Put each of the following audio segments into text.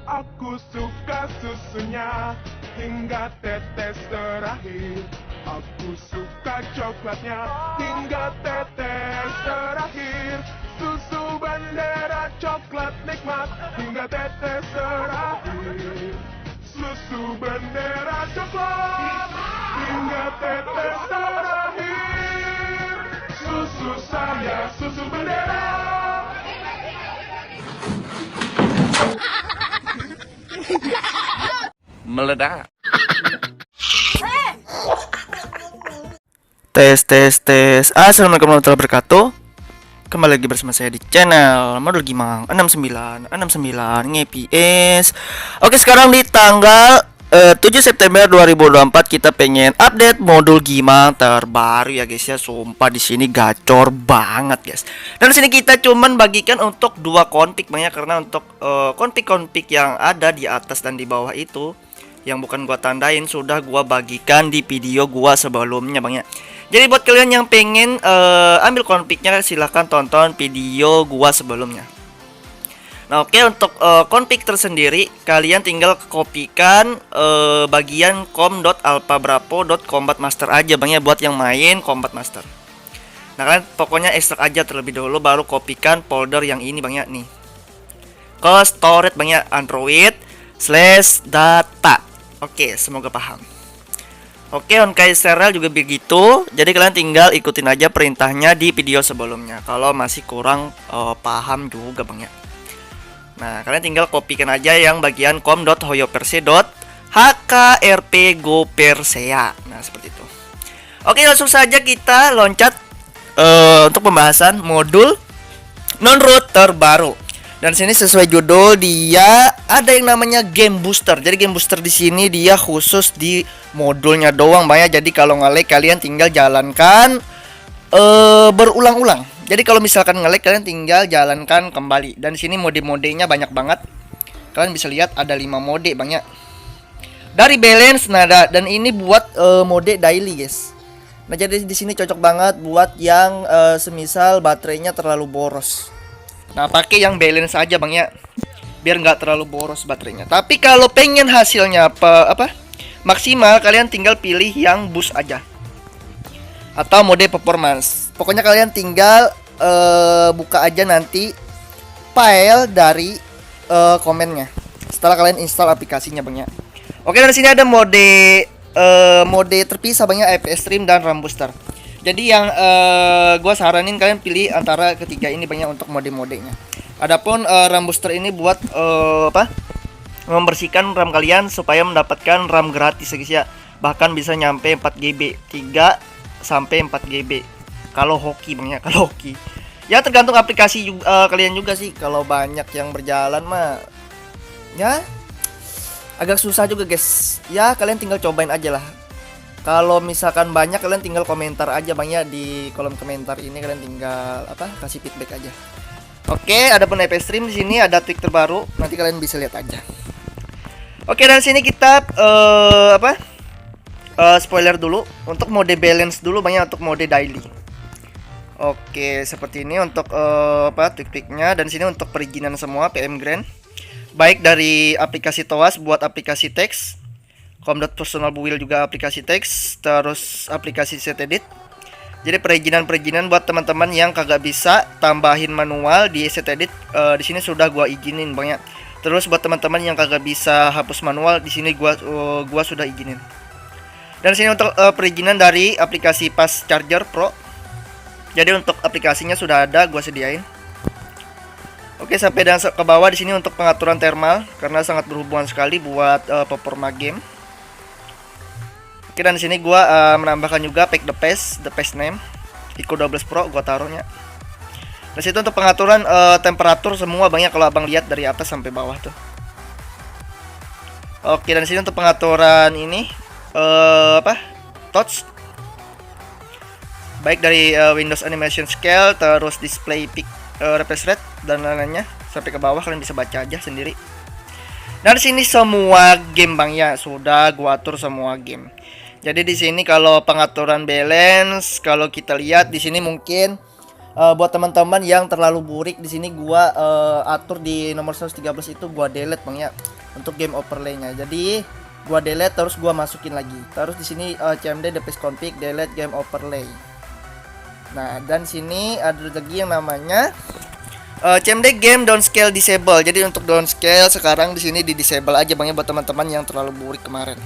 Aku suka susunya hingga tetes terakhir. Aku suka coklatnya hingga tetes terakhir. Susu bendera coklat nikmat hingga tetes terakhir. Susu bendera coklat hingga tetes terakhir. Susu saya, susu bendera. Meledak. Tes tes tes. Assalamualaikum warahmatullahi wabarakatuh. Kembali lagi bersama saya di channel Modul Gimang 69 nge-PS. Oke, sekarang di tanggal 7 September 2024 kita pengen update modul Gimang terbaru ya guys ya. Sumpah di sini gacor banget guys. Dan di sini kita cuman bagikan untuk dua config banyak, karena untuk config-config yang ada di atas dan di bawah itu yang bukan gua tandain sudah gua bagikan di video gua sebelumnya bang ya. Jadi buat kalian yang pengen ambil config-nya silahkan tonton video gua sebelumnya. Nah oke, untuk config tersendiri kalian tinggal kopikan bagian com.alphabravo.combatmaster aja bang ya, buat yang main combat master. Nah kalian pokoknya ekstrak aja terlebih dahulu, baru kopikan folder yang ini bang ya, nih ke storage bang ya, android/data. Oke, semoga paham. Oke, on KSRL juga begitu. Jadi kalian tinggal ikutin aja perintahnya di video sebelumnya kalau masih kurang paham juga bang ya. Nah, kalian tinggal kopikan aja yang bagian com.hoyoperse.hkrpgopersea. Nah, seperti itu. Oke, langsung saja kita loncat untuk pembahasan modul non-root terbaru. Dan sini sesuai judul dia ada yang namanya game booster. Jadi game booster di sini dia khusus di modulnya doang bang ya. Jadi kalau nge-lag kalian tinggal jalankan berulang-ulang. Jadi kalau misalkan nge-lag kalian tinggal jalankan kembali. Dan di sini mode-modenya banyak banget. Kalian bisa lihat ada 5 mode bang ya. Dari balance nada, dan ini buat mode daily guys. Nah jadi di sini cocok banget buat yang semisal baterainya terlalu boros. Nah pakai yang balance aja bang ya, biar nggak terlalu boros baterainya. Tapi kalau pengen hasilnya maksimal, kalian tinggal pilih yang boost aja atau mode performance. Pokoknya kalian tinggal buka aja nanti file dari komennya setelah kalian install aplikasinya bang ya. Oke, dari sini ada mode terpisah bang ya, FPS stream dan RAM booster. Jadi yang gua saranin kalian pilih antara ketiga ini banyak untuk mode-modenya. Adapun RAM booster ini buat membersihkan RAM kalian supaya mendapatkan RAM gratis guys ya. Bahkan bisa nyampe 4GB, 3 sampai 4GB. Kalau hoki bang ya, kalau hoki. Ya tergantung aplikasi juga, kalian juga sih. Kalau banyak yang berjalan mah ya agak susah juga guys. Ya kalian tinggal cobain aja lah. Kalau misalkan banyak, kalian tinggal komentar aja bang ya, di kolom komentar ini kalian tinggal kasih feedback aja. Oke, adapun FPS stream di sini ada tweak terbaru, nanti kalian bisa lihat aja. Oke, dan sini kita spoiler dulu untuk mode balance dulu bang ya, untuk mode daily. Oke, seperti ini untuk tweak-tweaknya, dan sini untuk perizinan semua PM Grand. Baik dari aplikasi TOAS buat aplikasi teks, com.personal build juga aplikasi teks, terus aplikasi setedit. Jadi perizinan buat teman-teman yang kagak bisa tambahin manual di setedit, di sini sudah gua izinin bang ya. Terus buat teman-teman yang kagak bisa hapus manual, di sini gua sudah izinin. Dan sini untuk perizinan dari aplikasi Fast Charger Pro. Jadi untuk aplikasinya sudah ada, gua sediain. Oke, sampai dan ke bawah di sini untuk pengaturan thermal, karena sangat berhubungan sekali buat performa game. Oke, dan di sini gua menambahkan juga pack the paste name Ico 12 Pro gua taruhnya. Di situ untuk pengaturan temperatur semua banyak, kalau abang lihat dari atas sampai bawah tuh. Oke, dan di sini untuk pengaturan ini touch, baik dari Windows Animation Scale, terus display peak refresh rate dan lain-lainnya sampai ke bawah, kalian bisa baca aja sendiri. Nah di sini semua game bang ya, sudah gua atur semua game. Jadi di sini kalau pengaturan balance, kalau kita lihat di sini mungkin Buat teman-teman yang terlalu burik, di sini gua atur di nomor 113 itu gua delete Bang ya untuk game overlay-nya. Jadi gua delete terus gua masukin lagi. Terus di sini cmd device config delete game overlay. Nah, dan sini ada lagi yang namanya cmd game downscale disable. Jadi untuk downscale sekarang di sini di disable aja Bang ya buat teman-teman yang terlalu burik kemarin.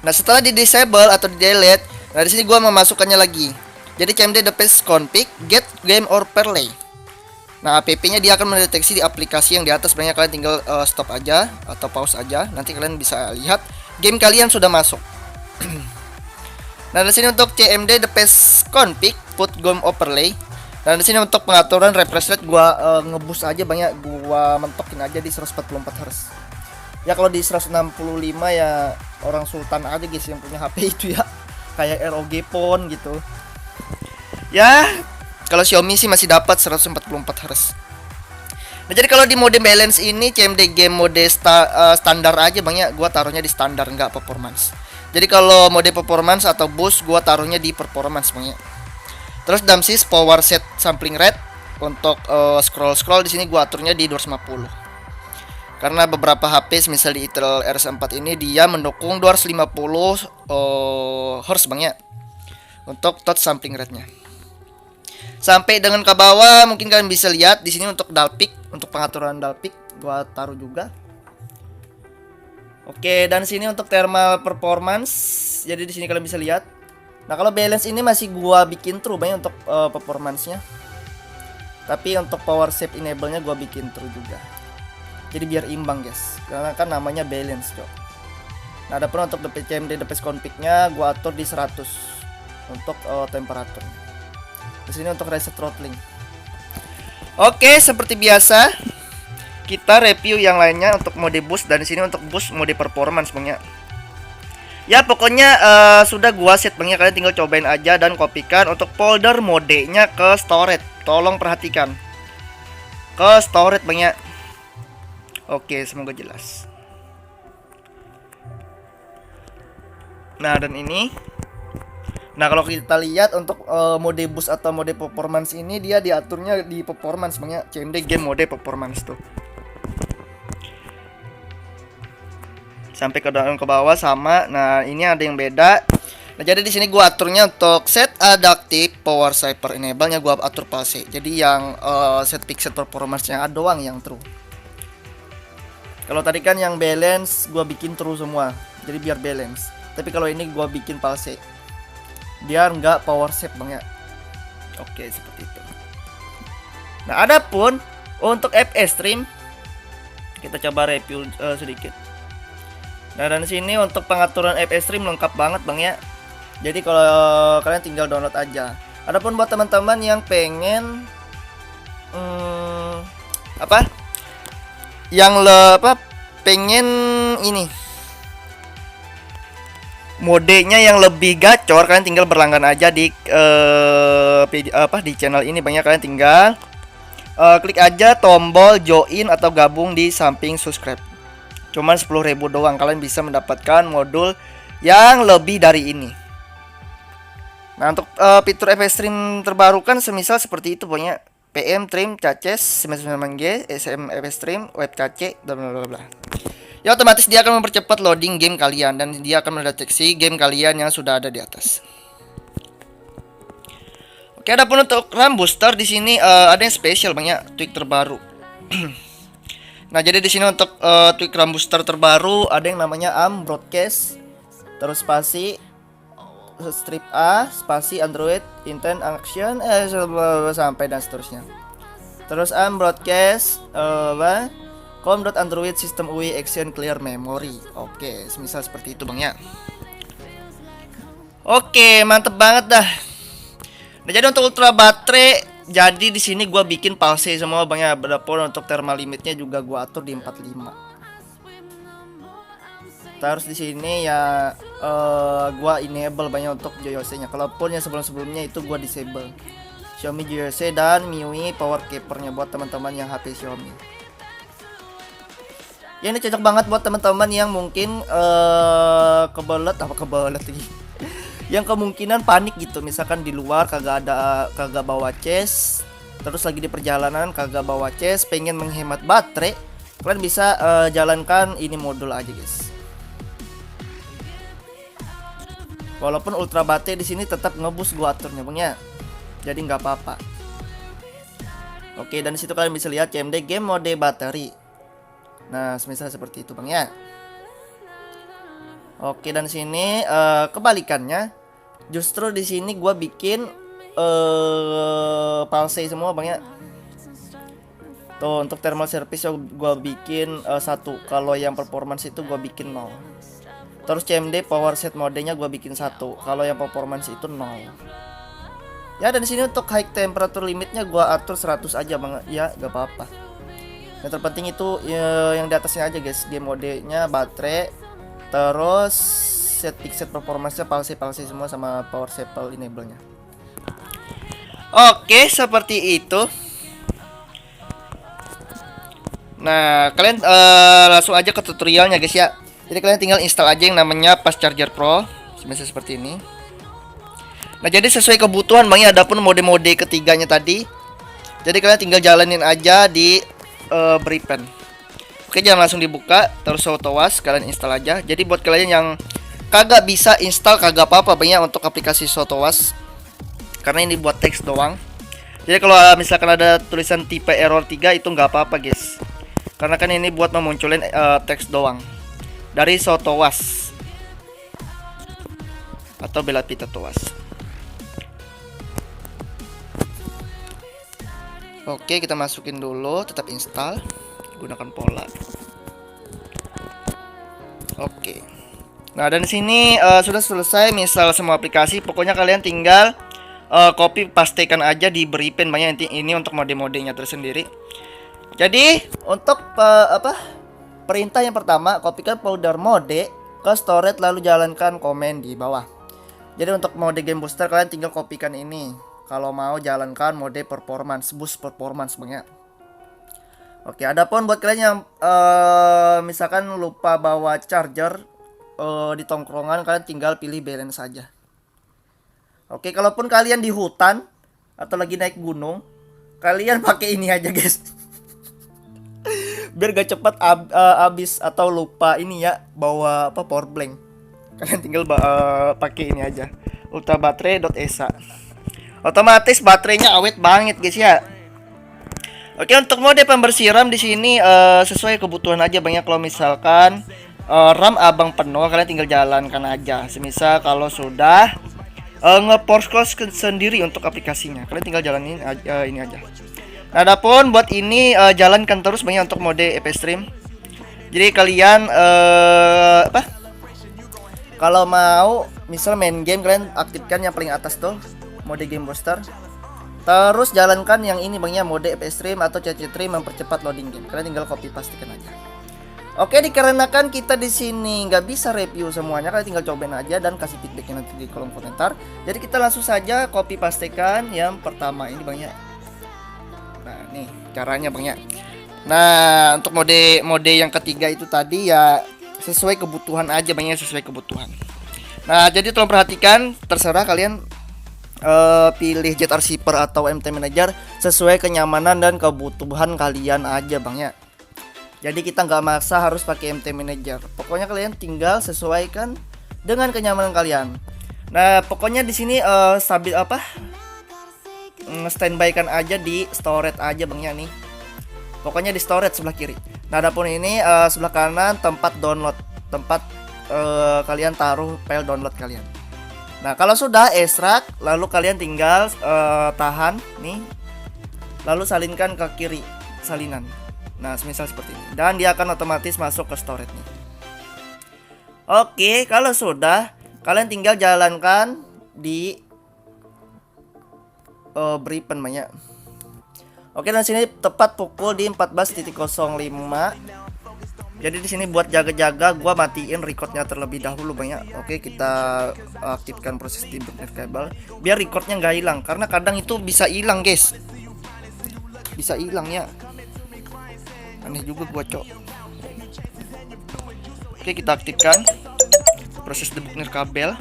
Nah, setelah di disable atau di delete, nah di sini gua memasukkannya lagi. Jadi cmd device config get game overlay. Nah, app-nya dia akan mendeteksi di aplikasi yang di atas. Sebenarnya kalian tinggal stop aja atau pause aja. Nanti kalian bisa lihat game kalian sudah masuk. Nah, di sini untuk cmd device config put game overlay. Dan di sini untuk pengaturan refresh rate gua ngebus aja banyak, gua mentokin aja di 144 Hz. Ya kalau di 165 ya orang sultan aja guys yang punya HP itu ya. Kayak ROG Phone gitu. Ya, kalau Xiaomi sih masih dapat 144 Hz. Nah, jadi kalau di mode balance ini cmd game mode standar aja Bang ya, gua taruhnya di standar enggak performance. Jadi kalau mode performance atau boost gua taruhnya di performance Bang ya. Terus damsis power set sampling rate untuk scroll di sini gua aturnya di 250. Karena beberapa HP misal di Intel RS4 ini dia mendukung 250 Hz Bang ya untuk touch sampling rate-nya. Sampai dengan ke bawah mungkin kalian bisa lihat di sini untuk dalpic, untuk pengaturan dalpic gua taruh juga. Oke, dan sini untuk thermal performance. Jadi di sini kalian bisa lihat. Nah, kalau balance ini masih gua bikin true banyak untuk performance-nya. Tapi untuk power save enable-nya gua bikin true juga. Jadi biar imbang, guys. Karena kan namanya balance, Cok. Nah, adapun untuk cmd device config-nya gua atur di 100 untuk temperatur. Di sini untuk reset throttling. Oke, seperti biasa kita review yang lainnya untuk mode boost, dan di sini untuk boost mode performance Bang ya. Ya pokoknya sudah gua set Bang ya, kalian tinggal cobain aja dan kopikan untuk folder modenya ke storage. Tolong perhatikan. Ke storage Bang ya. Oke, semoga jelas. Nah, dan ini. Nah, kalau kita lihat untuk mode boost atau mode performance ini dia diaturnya di performance Bang ya, cmd game mode performance tuh. Sampai ke bawah sama. Nah, ini ada yang beda. Nah, jadi di sini gua aturnya untuk set adaptive power saver enable-nya gua atur palse. Jadi yang set fixed performance-nya doang yang true. Kalau tadi kan yang balance gua bikin true semua. Jadi biar balance. Tapi kalau ini gua bikin palse. Biar nggak power save Bang ya. Oke, seperti itu. Nah, adapun untuk FS Stream kita coba review sedikit. Nah, dan sini untuk pengaturan FS Stream lengkap banget Bang ya. Jadi kalau kalian tinggal download aja. Adapun buat teman-teman yang pengen pengen ini modenya yang lebih gacor, kalian tinggal berlangganan aja di di channel ini Bang ya. Kalian tinggal klik aja tombol join atau gabung di samping subscribe. Cuman 10.000 doang kalian bisa mendapatkan modul yang lebih dari ini. Nah, untuk fitur FS Stream terbaru kan semisal seperti itu Bang ya. PM Trim Caches 99G SM FS Stream Web Cache bla bla bla. Ya otomatis dia akan mempercepat loading game kalian dan dia akan mendeteksi game kalian yang sudah ada di atas. Oke, adapun untuk RAM booster di sini ada yang spesial banyak tweak terbaru. Nah, jadi di sini untuk tweak RAM booster terbaru ada yang namanya ARM broadcast, terus spasi strip A, spasi Android intent action sampai dan seterusnya. Terus ARM broadcast com.android system UI action clear memory. Oke, semisal seperti itu Bang ya. Oke, mantep banget dah. Nah, jadi untuk ultra baterai, jadi di sini gua bikin palse semua Bang ya. Adapun untuk thermal limitnya juga gua atur di 45. Terus di sini ya gua enable banyak untuk JOC-nya. Kalaupun yang sebelum-sebelumnya itu gua disable. Xiaomi JOC dan MIUI power keeper-nya buat teman-teman yang HP Xiaomi. Ya, ini cocok banget buat teman-teman yang mungkin kebelet lagi. yang kemungkinan panik gitu, misalkan di luar kagak bawa chest, terus lagi di perjalanan kagak bawa chest, pengen menghemat baterai, kalian bisa jalankan ini modul aja guys. Walaupun ultra baterai di sini tetap ngebus gua aturnya bang ya, jadi nggak apa-apa. Oke, dan disitu kalian bisa lihat CMD game mode bateri. Nah, semisal seperti itu bang ya. Oke, dan sini kebalikannya, justru di sini gua bikin palsy semua bang ya. Tuh, untuk thermal service gua bikin 1. Kalau yang performance itu gua bikin 0. Terus CMD power set modenya gua bikin 1. Kalau yang performance itu 0. Ya, dan sini untuk high temperature limitnya gua atur 100 aja bang ya, gak apa-apa. Yang terpenting itu yang di atasnya aja guys, game modenya baterai, terus set performance-nya palsy semua sama power sample enable-nya. Oke, seperti itu. Nah, kalian langsung aja ke tutorialnya guys ya. Jadi kalian tinggal install aja yang namanya Fast Charger Pro, seperti ini. Nah, jadi sesuai kebutuhan bang ya, adapun mode-mode ketiganya tadi, jadi kalian tinggal jalanin aja di Bripen. Oke, jangan langsung dibuka, terus auto was kalian install aja. Jadi buat kalian yang kagak bisa install, kagak apa-apa bang ya untuk aplikasi auto was, karena ini buat teks doang. Jadi kalau misalkan ada tulisan tipe error 3 itu nggak apa-apa guys, karena kan ini buat memunculin teks doang dari Sotowas atau Bella Vita Towas. Oke, kita masukin dulu, tetap install, gunakan pola. Oke. Nah, dan sini sudah selesai misal semua aplikasi. Pokoknya kalian tinggal copy pastekan aja di Bripen banyak ini untuk mode-modenya tersendiri. Jadi untuk perintah yang pertama, kopikan folder mode ke storage lalu jalankan komen di bawah. Jadi untuk mode game booster kalian tinggal kopikan ini. Kalau mau jalankan mode performance, boost performance bang ya. Oke, adapun buat kalian yang misalkan lupa bawa charger di tongkrongan, kalian tinggal pilih balance saja. Oke, kalaupun kalian di hutan atau lagi naik gunung, kalian pakai ini aja guys. Biar gak cepat habis atau lupa ini ya, bawa power bank. Kalian tinggal pakai ini aja, ultrabaterai.esa. Otomatis baterainya awet banget guys ya. Oke, untuk mode pembersih RAM di sini sesuai kebutuhan aja banyak. Kalau misalkan RAM abang penuh, kalian tinggal jalankan aja. Semisal kalau sudah nge-force close sendiri untuk aplikasinya, kalian tinggal jalanin ini aja. Nah, adapun buat ini jalankan terus banyak untuk mode EP Stream. Jadi kalian kalau mau misal main game, kalian aktifkan yang paling atas tuh mode game booster. Terus jalankan yang ini bang ya, mode EP Stream atau CC3 mempercepat loading game. Kalian tinggal copy pastikan aja. Oke, dikarenakan kita di sini nggak bisa review semuanya, kalian tinggal cobain aja dan kasih feedbacknya nanti di kolom komentar. Jadi kita langsung saja copy pastikan yang pertama ini bang ya. Nah, nih caranya bang ya. Nah, untuk mode yang ketiga itu tadi ya sesuai kebutuhan aja bang ya, sesuai kebutuhan. Nah, jadi tolong perhatikan, terserah kalian pilih Jet Receiver atau MT Manager sesuai kenyamanan dan kebutuhan kalian aja bang ya. Jadi kita nggak maksa harus pakai MT Manager. Pokoknya kalian tinggal sesuaikan dengan kenyamanan kalian. Nah, pokoknya di sini stabil standby kan aja di storage aja bang ya nih. Pokoknya di storage sebelah kiri. Nah, adapun ini sebelah kanan tempat download, tempat kalian taruh file download kalian. Nah, kalau sudah extract, lalu kalian tinggal tahan nih, lalu salinkan ke kiri salinan. Nah, semisal seperti ini, dan dia akan otomatis masuk ke storage nih. Oke, kalau sudah, kalian tinggal jalankan di Bripen banyak. Oke, dan sini tepat pukul di 14.05. Jadi di sini buat jaga-jaga, gua matiin recordnya terlebih dahulu banyak. Oke, kita aktifkan proses debug cable biar recordnya nggak hilang, karena kadang itu bisa hilang guys, bisa hilang ya. Aneh juga gua cok. Oke, kita aktifkan proses debug kabel.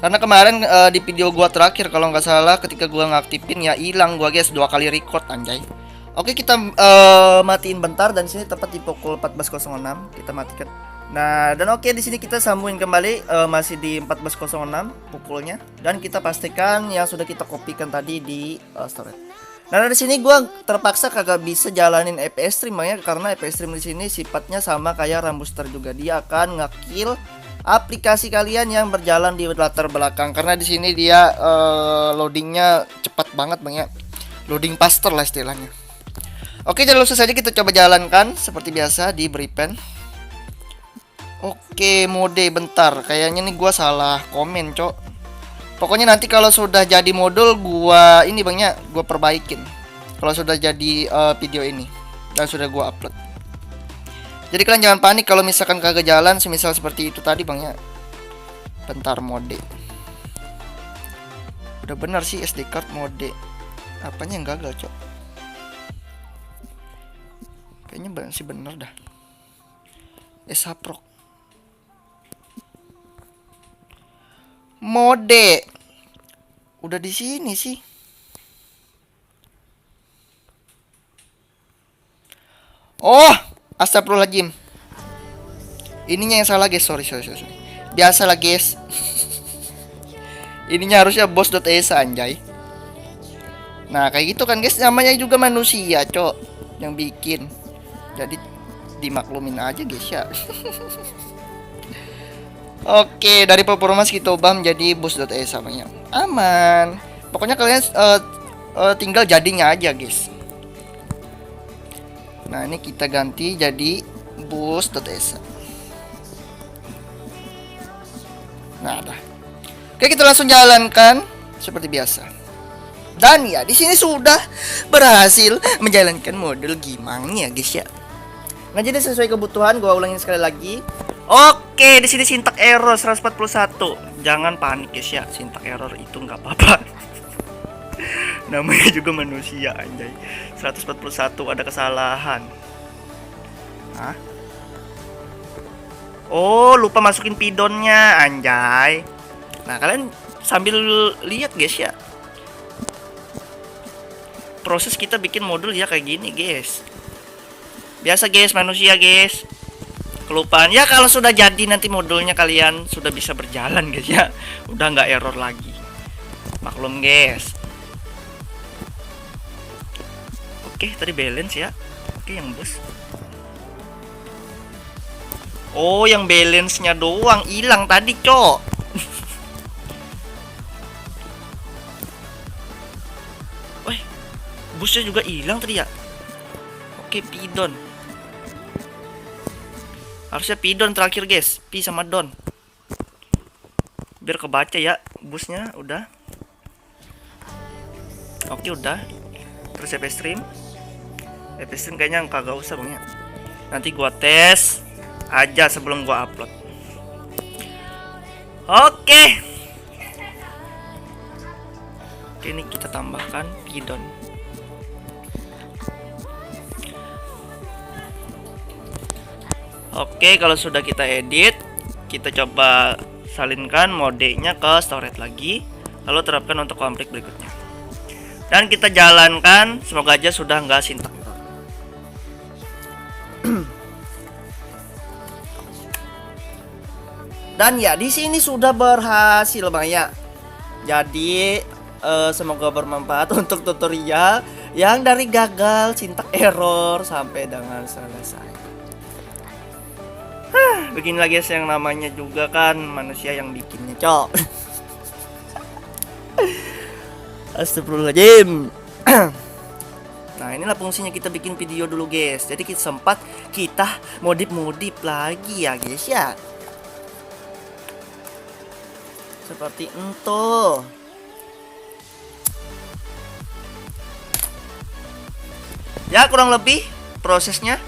Karena kemarin di video gua terakhir kalau nggak salah ketika gua ngaktifin ya hilang gua guys, 2 kali record anjay. Oke, kita matiin bentar dan sini tepat di pukul 14.06 kita matikan. Nah, dan oke di sini kita sambungin kembali masih di 14.06 pukulnya dan kita pastikan yang sudah kita kopikan tadi di storage. Nah, dari sini gua terpaksa kagak bisa jalanin FPS stream ya karena FPS stream di sini sifatnya sama kayak Rambuster juga, dia akan ngekill aplikasi kalian yang berjalan di latar belakang karena di sini dia loadingnya cepat banget Bang ya. Loading faster lah istilahnya. Oke, jadi langsung saja kita coba jalankan seperti biasa di Bripen. Oke, mode bentar. Kayaknya nih gua salah komen, Cok. Pokoknya nanti kalau sudah jadi modul gua ini Bang ya, gua perbaikin. Kalau sudah jadi video ini dan sudah gua upload. Jadi kalian jangan panik kalau misalkan kagak jalan, semisal seperti itu tadi Bang ya. Bentar, mode. Udah benar sih SD card mode. Apanya yang gagal, Cok? Kayaknya masih bener dah. Esaprok. Mode. Udah di sini sih. Oh, astagfirullahaladzim. Ininya yang salah guys, sorry. Biasalah guys. Ininya harusnya bos.esa anjay. Nah kayak gitu kan guys, namanya juga manusia Cok yang bikin. Jadi dimaklumin aja guys ya. Oke, dari performance kita ubah menjadi bos.esa banyak. Aman. Pokoknya kalian tinggal jadinya aja guys. Nah ini kita ganti jadi boost.esa. Nah dah. Oke, kita langsung jalankan seperti biasa. Dan ya di sini sudah berhasil menjalankan modul gimangnya guys ya. Nah jadi sesuai kebutuhan gua ulangin sekali lagi. Oke, di sini sintak error 141. Jangan panik guys ya, sintak error itu nggak apa-apa. Namanya juga manusia anjay. 141 ada kesalahan. Hah? Oh, lupa masukin pidonnya anjay. Nah, kalian sambil lihat guys ya. Proses kita bikin modul ya kayak gini, guys. Biasa guys, manusia guys. Kelupaan. Ya kalau sudah jadi nanti modulnya kalian sudah bisa berjalan guys ya. Udah nggak error lagi. Maklum guys. Oke, tadi balance ya. Oke, yang bus. Oh, yang balance-nya doang hilang tadi, Cok. Wih, busnya juga hilang tadi ya. Oke, pidon. Harusnya pidon terakhir, guys. Pi sama don. Biar kebaca ya busnya udah. Oke, udah. Terus FP stream. FP stream kayaknya kagak usah Bang ya. Nanti gua tes aja sebelum gua upload. Oke. Oke, ini kita tambahkan pidon. Oke, kalau sudah kita edit, kita coba salinkan modenya ke storage lagi, lalu terapkan untuk konflik berikutnya. Dan kita jalankan, semoga aja sudah nggak sintak. Dan ya di sini sudah berhasil Bang ya. Jadi semoga bermanfaat untuk tutorial yang dari gagal, sintak error sampai dengan selesai. Begini lagi yang namanya juga kan manusia yang bikinnya, Cok. Astagfirullahaladzim. Nah inilah fungsinya kita bikin video dulu guys. Jadi kita sempat kita modif lagi ya guys ya. Seperti itu. Ya kurang lebih prosesnya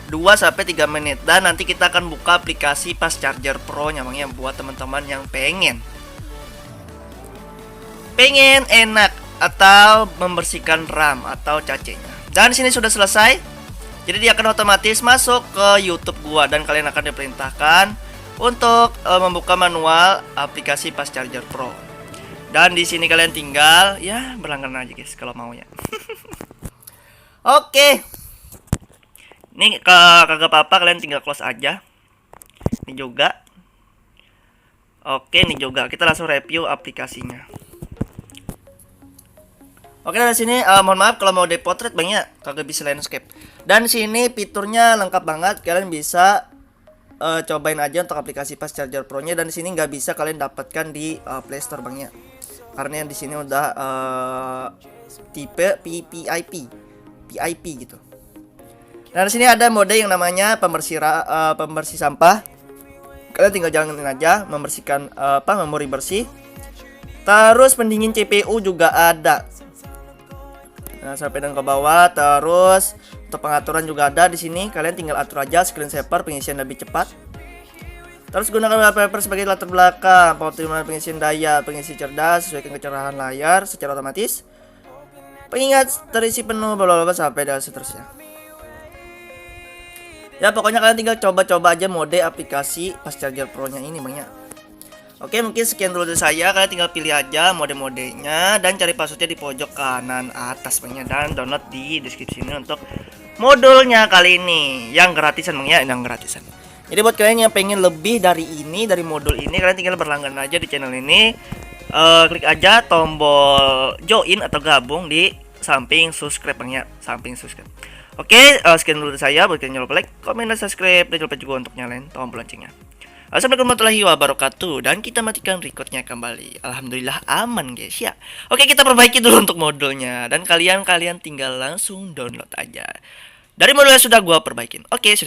2-3 menit. Dan nanti kita akan buka aplikasi Fast Charger Pro yang buat teman-teman yang pengen enak atau membersihkan RAM atau cacenya. Dan sini sudah selesai. Jadi dia akan otomatis masuk ke YouTube gua dan kalian akan diperintahkan untuk membuka manual aplikasi Fast Charger Pro. Dan di sini kalian tinggal ya berlangganan aja guys kalau mau ya. Oke. Ini kagak apa-apa, kalian tinggal close aja. Ini juga. Oke, ini juga. Kita langsung review aplikasinya. Oke, dari sini mohon maaf kalau mau depotret banyak kagak bisa landscape. Dan sini fiturnya lengkap banget. Kalian bisa cobain aja untuk aplikasi Fast Charger Pro-nya, dan di sini nggak bisa kalian dapatkan di Play Store Bang ya. Karena yang di sini udah tipe PIP gitu. Nah, di sini ada mode yang namanya pembersih sampah. Kalian tinggal jalanin aja membersihkan memori bersih. Terus pendingin CPU juga ada. Nah, sampai dan ke bawah. Terus untuk pengaturan juga ada di sini. Kalian tinggal atur aja screen saver, pengisian lebih cepat. Terus gunakan wallpaper sebagai latar belakang, optimal pengisian daya, pengisi cerdas, sesuaikan kecerahan layar secara otomatis. Pengingat terisi penuh, bla sampai dan seterusnya. Ya pokoknya kalian tinggal coba-coba aja mode aplikasi Fast Charger Pro-nya ini Bang ya. Oke, mungkin sekian dulu dari saya. Kalian tinggal pilih aja mode-modenya dan cari passwordnya di pojok kanan atas Bang ya, dan download di deskripsi ini untuk modulnya kali ini yang gratisan Bang ya, yang gratisan. Jadi buat kalian yang pengen lebih dari ini, dari modul ini, kalian tinggal berlangganan aja di channel ini. Klik aja tombol join atau gabung di samping subscribe Bang ya, samping subscribe. Oke, sekian dulu dari saya. Buat kalian jangan lupa like, komen, dan subscribe, dan jangan lupa juga untuk nyalain tombol loncengnya. Assalamualaikum warahmatullahi wabarakatuh. Dan kita matikan recordnya kembali. Alhamdulillah aman guys ya. Oke, kita perbaiki dulu untuk modulnya, dan kalian tinggal langsung download aja dari modul yang sudah gua perbaikin. Oke, sudah.